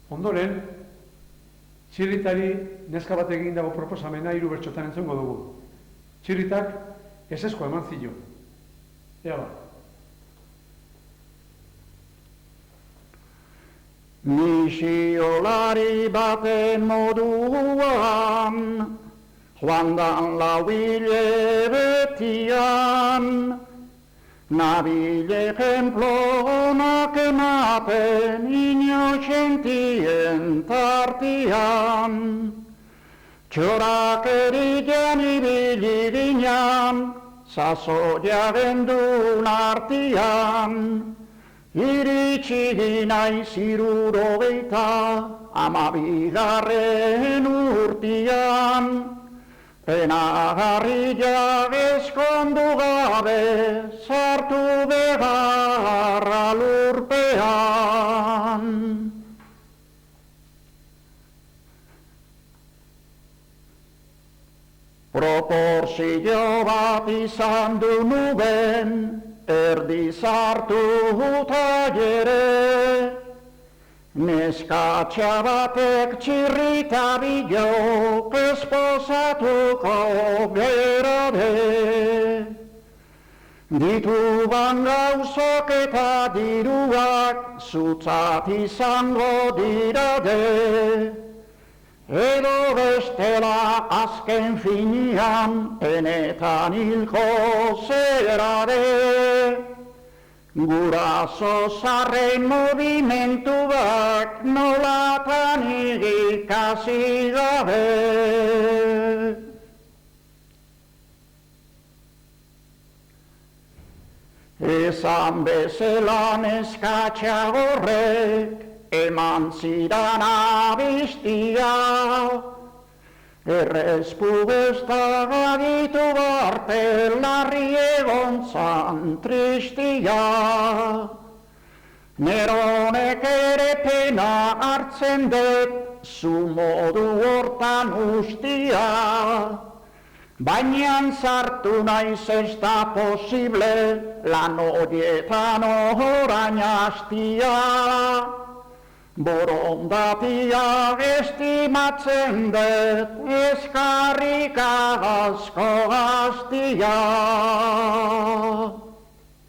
Ondoren, txirritari neska bat egin dago proposamena 3 bertsotan entzungo dugu. Txirritak ezezko eman zio. Ea ba. Misiolari baten moduan, joan dan lau hilabetian, nabile ejemplonak ematen inoxentien tartian. Txorakerian ibili ginen, sasoia gendun artian. Iritsi naiz 62 urtian, penagarria ezkondu gabe sartu beharra lurpean. Proporzio bat izan du nuben, erdi sartuta jere, neskatxa batek txirrita bilok esposatuko berade. Dituban gauzok eta diruak zutzat izango dirade, edo bestela azken finean enetan hilko zerade. Guraso zarrein movimentu bak nolatan ikasi gabe. Esan bezala neskatxa horrek eman zidan abistia, errespugezta gagitu barte larri egon zan tristia. Neronek ere pena hartzen dut zu modu hortan ustia, baina sartu naiz ez da posible lan horietan orain hastia. Borondatia estimatzen dut eskarrik asko gaztia.